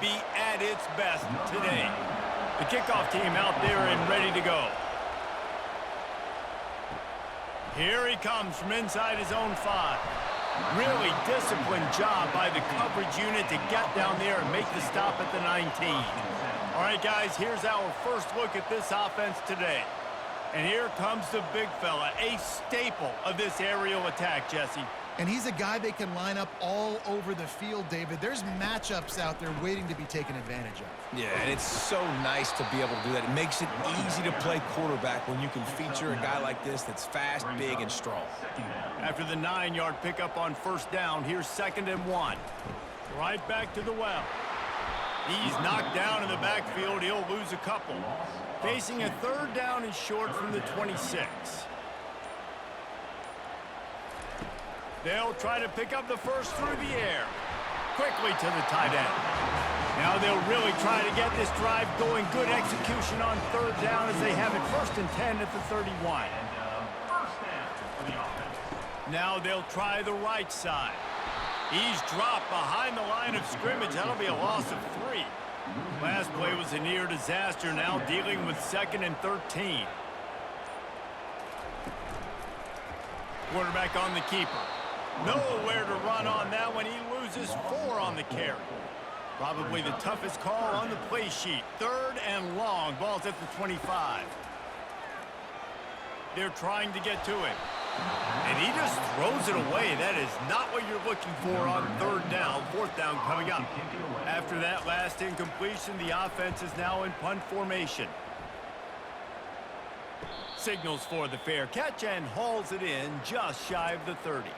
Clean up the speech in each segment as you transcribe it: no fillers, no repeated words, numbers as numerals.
be at its best today. The kickoff team out there and ready to go. Here he comes from inside his own 5. Really disciplined job by the coverage unit to get down there and make the stop at the 19. All right, guys, here's our first look at this offense today. And here comes the big fella, a staple of this aerial attack, Jesse. And he's a guy they can line up all over the field, David. There's matchups out there waiting to be taken advantage of. Yeah, and it's so nice to be able to do that. It makes it easy to play quarterback when you can feature a guy like this that's fast, big, and strong. After the 9-yard pickup on first down, here's 2nd and 1. Right back to the well. He's knocked down in the backfield. He'll lose a couple. Facing a 3rd down and short from the 26. They'll try to pick up the first through the air. Quickly to the tight end. Now they'll really try to get this drive going. Good execution on 3rd down as they have it 1st and 10 at the 31. Now they'll try the right side. He's dropped behind the line of scrimmage. That'll be a loss of 3. Last play was a near disaster. Now dealing with 2nd and 13. Quarterback on the keeper. Nowhere to run on that one. He loses 4 on the carry. Probably the toughest call on the play sheet. 3rd and long. Ball's at the 25. They're trying to get to it. And he just throws it away. That is not what you're looking for on 3rd down. 4th down coming up. After that last incompletion, the offense is now in punt formation. Signals for the fair catch and hauls it in just shy of the 30.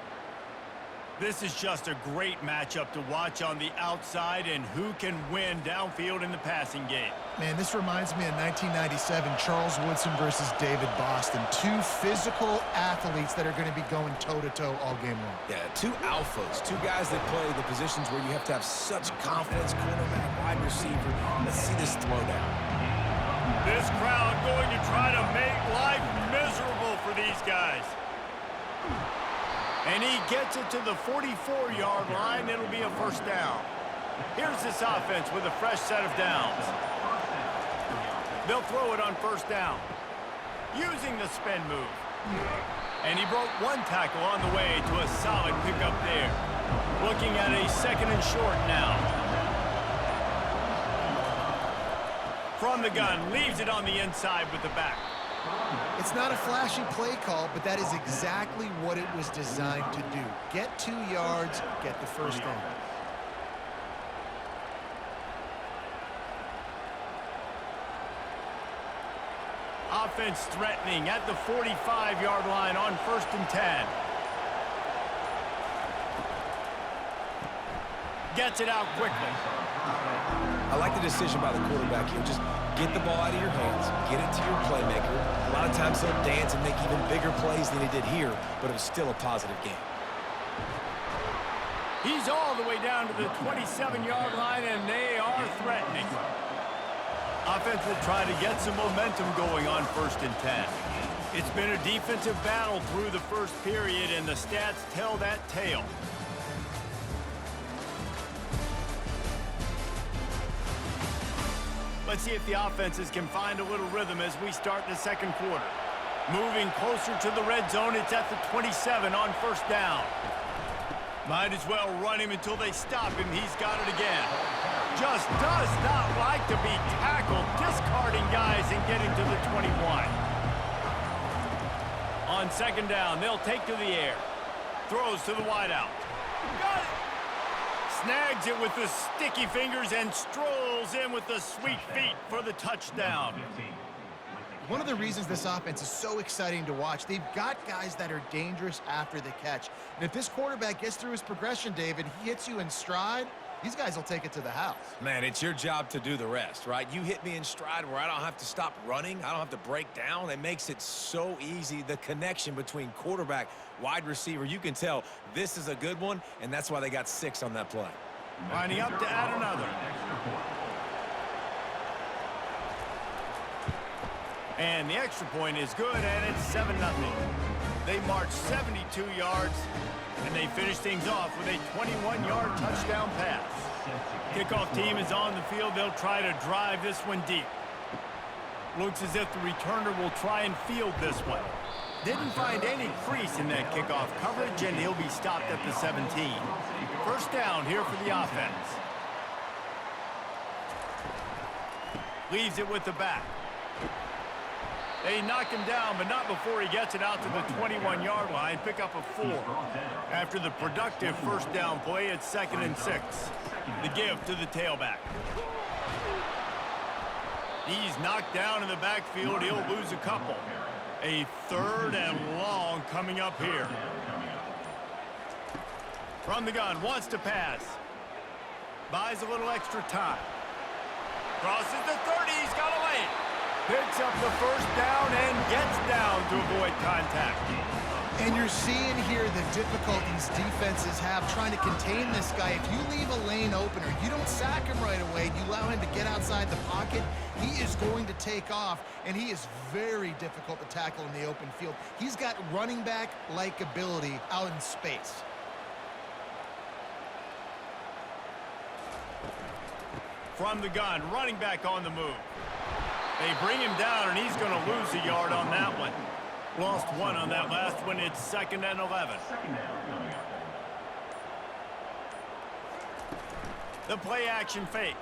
This is just a great matchup to watch on the outside and who can win downfield in the passing game. Man, this reminds me of 1997, Charles Woodson versus David Boston. 2 physical athletes that are going to be going toe-to-toe all game long. Yeah, 2 alphas, 2 guys that play the positions where you have to have such confidence, quarterback, wide receiver. Let's see this throwdown. This crowd going to try to make life miserable for these guys. And he gets it to the 44-yard line. It'll be a 1st down. Here's this offense with a fresh set of downs. They'll throw it on 1st down. Using the spin move. And he broke 1 tackle on the way to a solid pickup there. Looking at a 2nd and short now. From the gun, leaves it on the inside with the back. It's not a flashy play call, but that is exactly what it was designed to do. Get 2 yards, get the 1st down. Offense threatening at the 45-yard line on 1st and 10. Gets it out quickly. I like the decision by the quarterback here. Just get the ball out of your hands, get it to your playmaker. A lot of times they'll dance and make even bigger plays than he did here, but it was still a positive game. He's all the way down to the 27-yard line, and they are threatening. Offense will try to get some momentum going on 1st and 10. It's been a defensive battle through the first period, and the stats tell that tale. Let's see if the offenses can find a little rhythm as we start the 2nd quarter. Moving closer to the red zone, it's at the 27 on 1st down. Might as well run him until they stop him. He's got it again. Just does not like to be tackled, discarding guys and getting to the 21. On 2nd down, they'll take to the air. Throws to the wideout. Got it! Snags it with the sticky fingers and strolls in with the sweet feet for the touchdown. One of the reasons this offense is so exciting to watch, they've got guys that are dangerous after the catch. And if this quarterback gets through his progression, David, he hits you in stride, these guys will take it to the house. Man, it's your job to do the rest, right? You hit me in stride where I don't have to stop running. I don't have to break down. It makes it so easy. The connection between quarterback, wide receiver, you can tell this is a good one, and that's why they got 6 on that play. Lining up to add another. And the extra point is good, and it's 7-0. They march 72 yards, and they finish things off with a 21-yard touchdown pass. Kickoff team is on the field. They'll try to drive this one deep. Looks as if the returner will try and field this one. Didn't find any crease in that kickoff coverage, and he'll be stopped at the 17. First down here for the offense. Leaves it with the back. They knock him down, but not before he gets it out to the 21-yard line. Pick up a 4. After the productive first down play, it's 2nd and 6. The give to the tailback. He's knocked down in the backfield. He'll lose a couple. A 3rd and long coming up here. From the gun, wants to pass. Buys a little extra time. Crosses the 30, he's got a lane. Picks up the first down and gets down to avoid contact. And you're seeing here the difficulties defenses have trying to contain this guy. If you leave a lane open or you don't sack him right away and you allow him to get outside the pocket, he is going to take off, and he is very difficult to tackle in the open field. He's got running back-like ability out in space. From the gun, running back on the move. They bring him down, and he's going to lose a yard on that one. Lost 1 on that last one. It's 2nd and 11. The play action fake.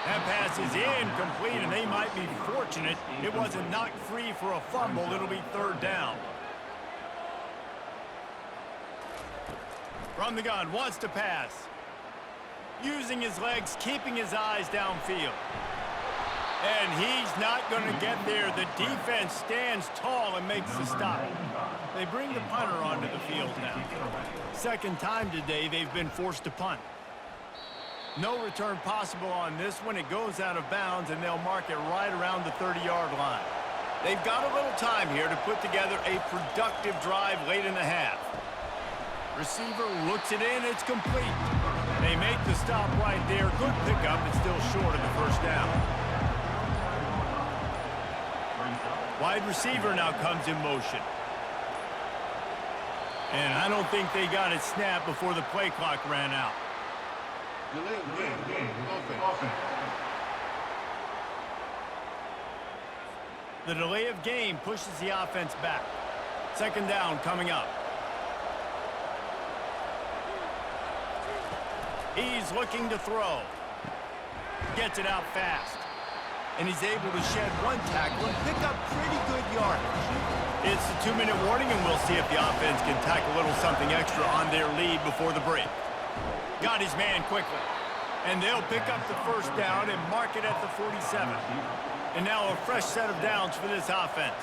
That pass is incomplete, and they might be fortunate it wasn't knocked free for a fumble. It'll be 3rd down. From the gun, wants to pass. Using his legs, keeping his eyes downfield. And he's not going to get there. The defense stands tall and makes the stop. They bring the punter onto the field now. 2nd time today they've been forced to punt. No return possible on this one. It goes out of bounds, and they'll mark it right around the 30-yard line. They've got a little time here to put together a productive drive late in the half. Receiver looks it in. It's complete. They make the stop right there. Good pickup. It's still short of the first down. Wide receiver now comes in motion. And I don't think they got it snapped before the play clock ran out. The delay of game pushes the offense back. 2nd down coming up. He's looking to throw. Gets it out fast. And he's able to shed 1 tackle and pick up pretty good yardage. It's the 2-minute warning, and we'll see if the offense can tack a little something extra on their lead before the break. Got his man quickly. And they'll pick up the first down and mark it at the 47. And now a fresh set of downs for this offense.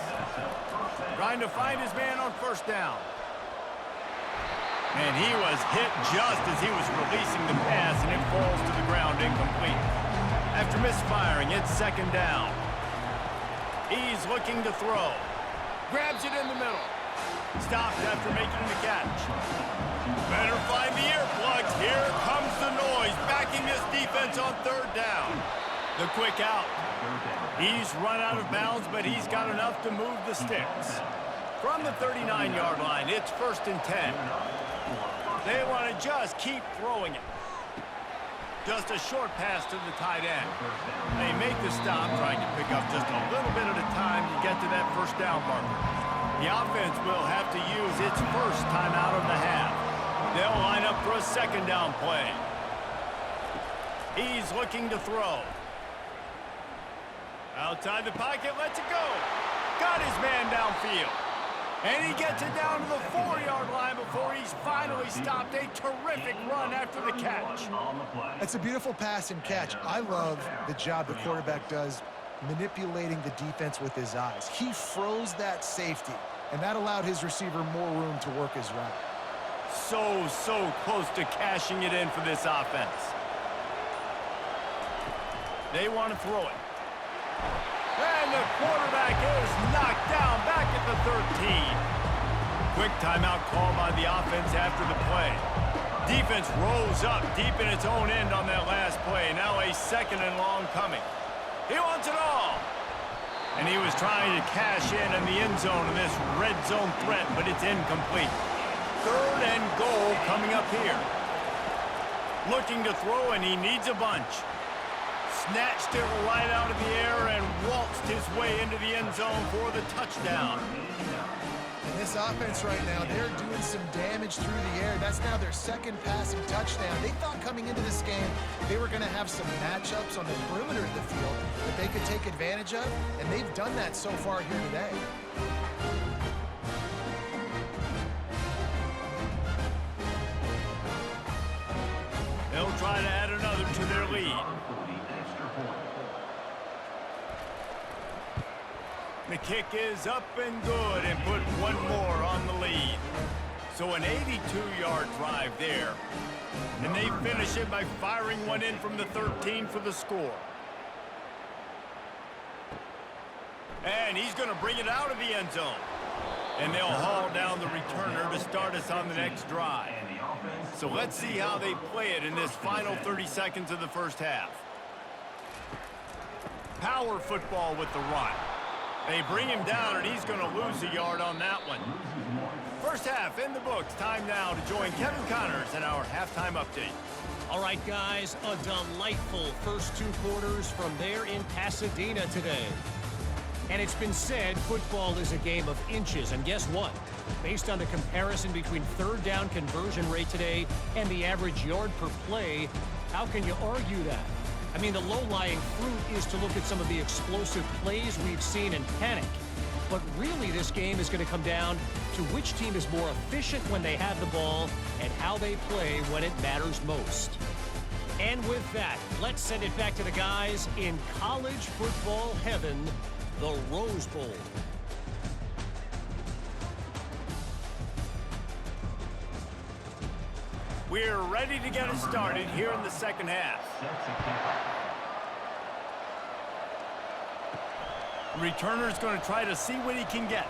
Trying to find his man on first down. And he was hit just as he was releasing the pass, and it falls to the ground incomplete. After misfiring, it's 2nd down. He's looking to throw. Grabs it in the middle. Stopped after making the catch. Better find the earplugs. Here comes the noise, backing this defense on 3rd down. The quick out. He's run out of bounds, but he's got enough to move the sticks. From the 39-yard line, it's 1st and 10. They want to just keep throwing it. Just a short pass to the tight end. They make the stop, trying to pick up just a little bit at a time to get to that first down marker. The offense will have to use its first timeout of the half. They'll line up for a 2nd down play. He's looking to throw. Outside the pocket, lets it go. Got his man downfield. And he gets it down to the 4-yard line before he's finally stopped. A terrific run after the catch. That's a beautiful pass and catch. I love the job the quarterback does manipulating the defense with his eyes. He froze that safety, and that allowed his receiver more room to work his route. So close to cashing it in for this offense. They want to throw it. And the quarterback is knocked down back at the 13. Quick timeout call by the offense after the play. Defense rolls up deep in its own end on that last play. Now a 2nd and long coming. He wants it all. And he was trying to cash in the end zone in this red zone threat, but it's incomplete. 3rd and goal coming up here. Looking to throw, and he needs a bunch. Snatched it right out of the air and waltzed his way into the end zone for the touchdown. And this offense right now, they're doing some damage through the air. That's now their 2nd passing touchdown. They thought coming into this game they were going to have some matchups on the perimeter of the field that they could take advantage of, and they've done that so far here today. They'll try to add another to their lead. The kick is up and good and put one more on the lead. So an 82-yard drive there. And they finish it by firing one in from the 13 for the score. And he's going to bring it out of the end zone. And they'll haul down the returner to start us on the next drive. So let's see how they play it in this final 30 seconds of the first half. Power football with the run. They bring him down, and he's going to lose a yard on that one. First half in the books. Time now to join Kevin Connors in our halftime update. All right, guys, a delightful first 2 quarters from there in Pasadena today. And it's been said football is a game of inches. And guess what? Based on the comparison between 3rd down conversion rate today and the average yard per play, how can you argue that? I mean, the low-lying fruit is to look at some of the explosive plays we've seen and panic. But really, this game is going to come down to which team is more efficient when they have the ball and how they play when it matters most. And with that, let's send it back to the guys in college football heaven, the Rose Bowl. We're ready to get it started here in the second half. Returner's going to try to see what he can get.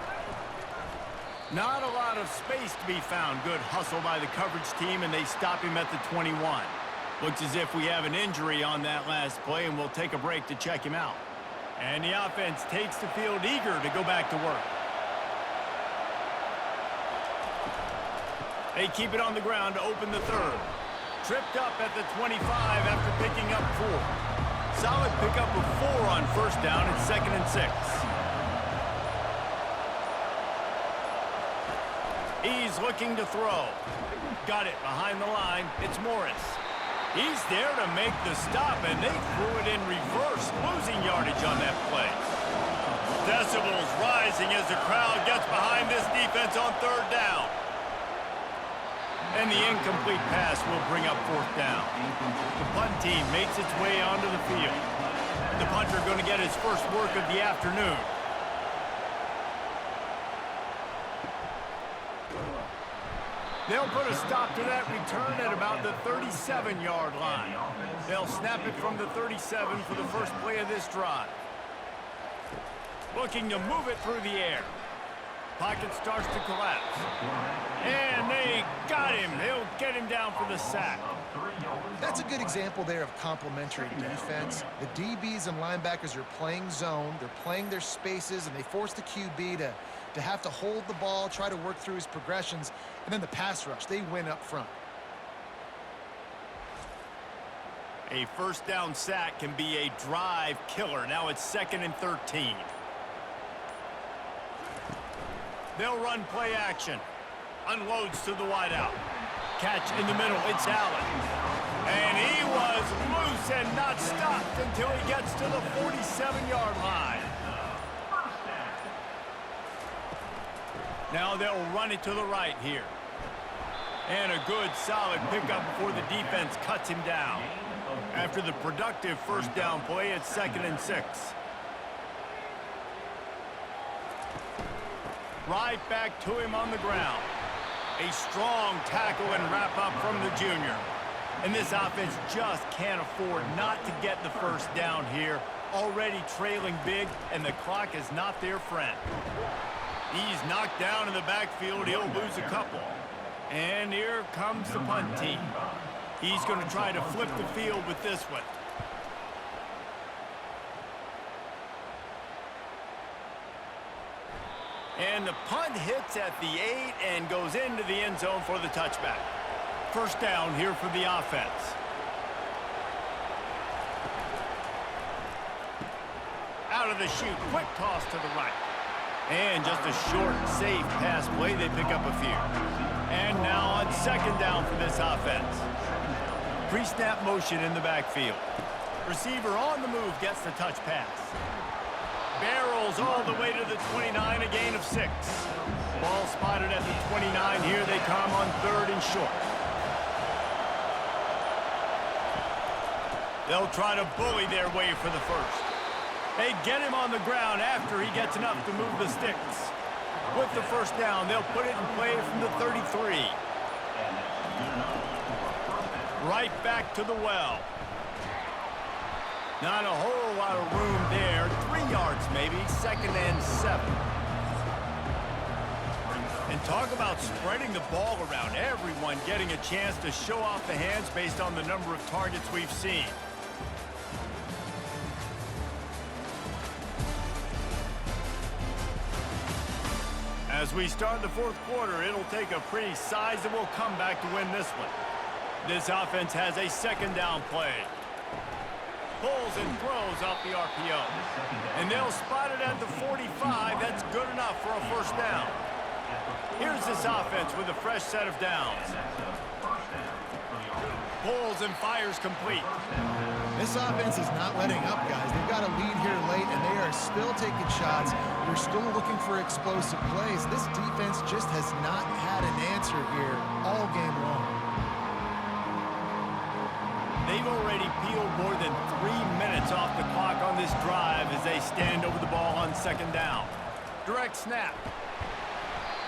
Not a lot of space to be found. Good hustle by the coverage team, and they stop him at the 21. Looks as if we have an injury on that last play, and we'll take a break to check him out. And the offense takes the field eager to go back to work. They keep it on the ground to open the 3rd. Tripped up at the 25 after picking up 4. Solid pickup of 4 on first down at 2nd and 6. He's looking to throw. Got it behind the line. It's Morris. He's there to make the stop, and they threw it in reverse, losing yardage on that play. Decibels rising as the crowd gets behind this defense on 3rd down. And the incomplete pass will bring up 4th down. The punt team makes its way onto the field. The punter going to get his first work of the afternoon. They'll put a stop to that return at about the 37-yard line. They'll snap it from the 37 for the first play of this drive. Looking to move it through the air. Pocket starts to collapse. And they got him. They'll get him down for the sack. That's a good example there of complementary defense. The DBs and linebackers are playing zone. They're playing their spaces, and they force the QB to have to hold the ball, try to work through his progressions, and then the pass rush. They win up front. A first down sack can be a drive killer. Now it's 2nd and 13. They'll run play action. Unloads to the wideout. Catch in the middle. It's Allen. And he was loose and not stopped until he gets to the 47-yard line. Now they'll run it to the right here. And a good, solid pickup before the defense cuts him down. After the productive first down play, it's 2nd and 6. Right back to him on the ground. A strong tackle and wrap up from the junior. And this offense just can't afford not to get the first down here. Already trailing big, and the clock is not their friend. He's knocked down in the backfield. He'll lose a couple. And here comes the punt team. He's going to try to flip the field with this one. And the punt hits at the 8 and goes into the end zone for the touchback. First down here for the offense. Out of the chute, quick toss to the right. And just a short, safe pass play. They pick up a few. And now on second down for this offense. Pre-snap motion in the backfield. Receiver on the move gets the touch pass. Barrels all the way to the 29, a gain of 6. Ball spotted at the 29. Here they come on third and short. They'll try to bully their way for the first. They get him on the ground after he gets enough to move the sticks. With the first down, they'll put it in play from the 33. Right back to the well. Not a whole lot of room there. 3 yards maybe, second and 7. And talk about spreading the ball around. Everyone getting a chance to show off the hands based on the number of targets we've seen. As we start the fourth quarter, it'll take a pretty sizable comeback to win this one. This offense has a second down play. Pulls and throws off the RPO. And they'll spot it at the 45. That's good enough for a first down. Here's this offense with a fresh set of downs. Pulls and fires complete. This offense is not letting up, guys. They've got a lead here late, and they are still taking shots. They're still looking for explosive plays. This defense just has not had an answer here all game long. They've already peeled more than 3 minutes off the clock on this drive as they stand over the ball on second down. Direct snap.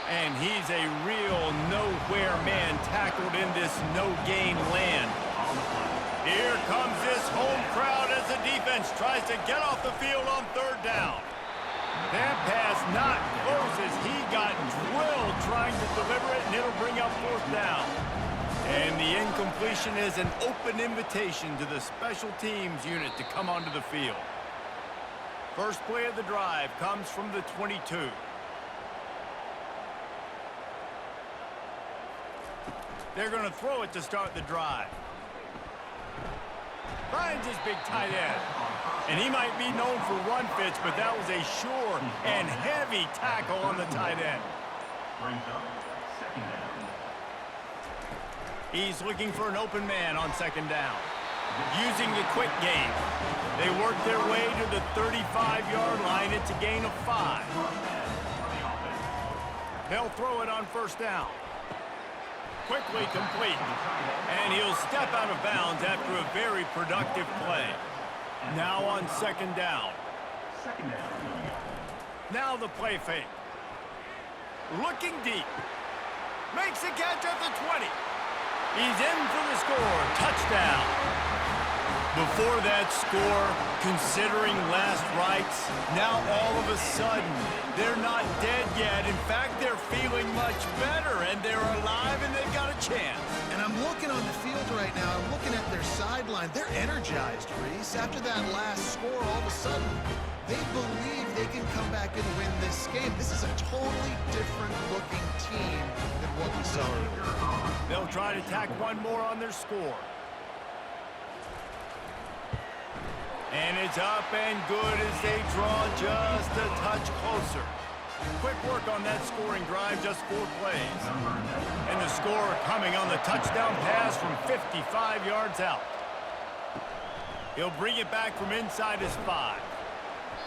And he's a real nowhere man tackled in this no-gain land. Here comes this home crowd as the defense tries to get off the field on third down. That pass not close as he got drilled trying to deliver it, and it'll bring up fourth down. And the incompletion is an open invitation to the special teams unit to come onto the field. First play of the drive comes from the 22. They're going to throw it to start the drive. Finds his big tight end. And he might be known for run fits, but that was a sure and heavy tackle on the tight end. He's looking for an open man on second down. Using the quick game. They work their way to the 35-yard line. It's a gain of 5. They'll throw it on first down. Quickly complete. And he'll step out of bounds after a very productive play. Now on second down. Now the play fake. Looking deep. Makes a catch at the 20. He's in for the score. Touchdown. Before that score, considering last rites, now all of a sudden, they're not dead yet. In fact, they're feeling much better, and they're alive, and they've got a chance. And I'm looking on the field right now. I'm looking at their sideline. They're energized, Reese. After that last score, all of a sudden, they believe they can come back and win this game. This is a totally different-looking team than what we saw earlier. They'll try to tack one more on their score. And it's up and good as they draw just a touch closer. Quick work on that scoring drive, just 4 plays. And the score coming on the touchdown pass from 55 yards out. He'll bring it back from inside his 5.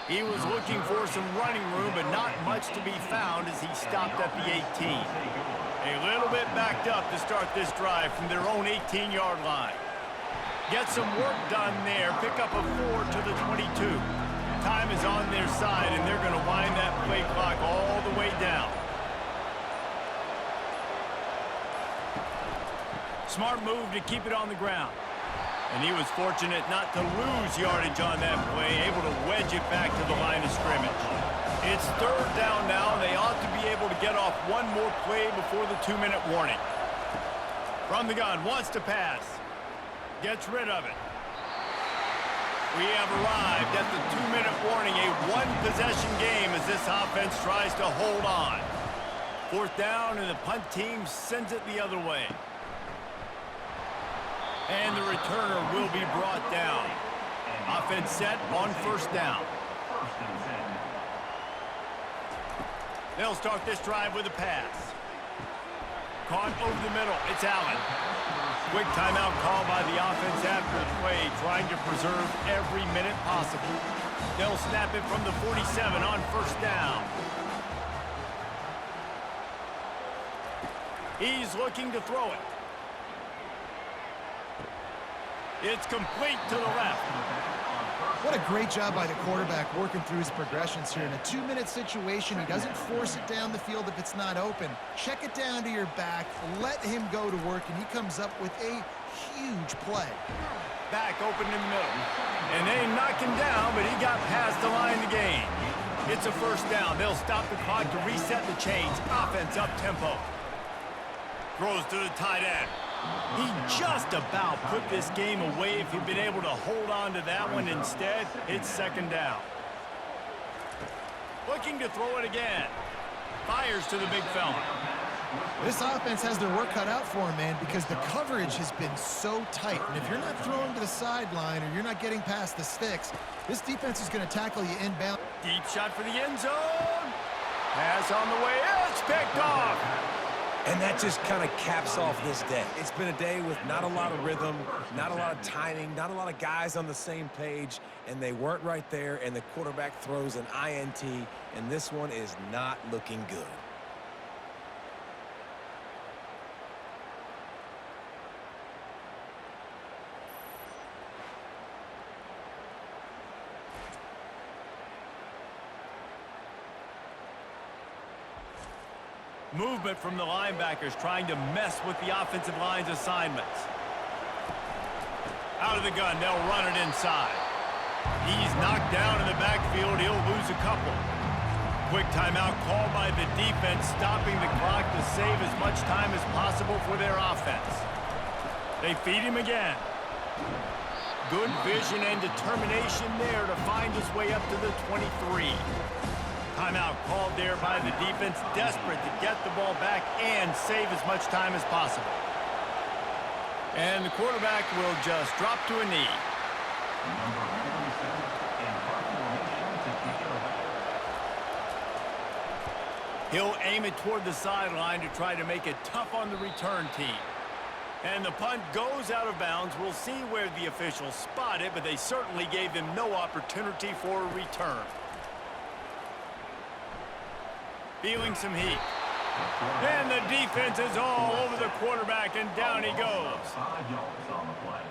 He was looking for some running room, but not much to be found as he stopped at the 18. A little bit backed up to start this drive from their own 18-yard line. Get some work done there. Pick up a 4 to the 22. Time is on their side, and they're going to wind that play clock all the way down. Smart move to keep it on the ground. And he was fortunate not to lose yardage on that play, able to wedge it back to the line of scrimmage. It's third down now, and they ought to be able to get off one more play before the 2-minute warning. From the gun, wants to pass. Gets rid of it. We have arrived at the 2-minute warning, a one-possession game as this offense tries to hold on. 4th down, and the punt team sends it the other way. And the returner will be brought down. Offense set on 1st down. They'll start this drive with a pass. Caught over the middle. It's Allen. Quick timeout call by the offense after the play, trying to preserve every minute possible. They'll snap it from the 47 on 1st down. He's looking to throw it. It's complete to the left. What a great job by the quarterback working through his progressions here. In a 2-minute situation, he doesn't force it down the field if it's not open. Check it down to your back, let him go to work, and he comes up with a huge play. Back open in the middle. And they knock him down, but he got past the line to gain. It's a 1st down. They'll stop the clock to reset the chains. Offense up tempo. Throws to the tight end. He just about put this game away if he'd been able to hold on to that one. Instead, it's 2nd down. Looking to throw it again. Fires to the big fella. This offense has their work cut out for him, man, because the coverage has been so tight. And if you're not throwing to the sideline or you're not getting past the sticks, this defense is going to tackle you inbound. Deep shot for the end zone. Pass on the way. It's picked off. And that just kind of caps off this day. It's been a day with not a lot of rhythm, not a lot of timing, not a lot of guys on the same page, and they weren't right there, and the quarterback throws an INT, and this one is not looking good. Movement from the linebackers trying to mess with the offensive line's assignments. Out of the gun, they'll run it inside. He's knocked down in the backfield. He'll lose a couple. Quick timeout called by the defense, stopping the clock to save as much time as possible for their offense. They feed him again. Good vision and determination there to find his way up to the 23. Timeout called there by the defense, desperate to get the ball back and save as much time as possible. And the quarterback will just drop to a knee. He'll aim it toward the sideline to try to make it tough on the return team. And the punt goes out of bounds. We'll see where the officials spot it, but they certainly gave them no opportunity for a return. Feeling some heat. And the defense is all over the quarterback, and down he goes. 5 yards on the play.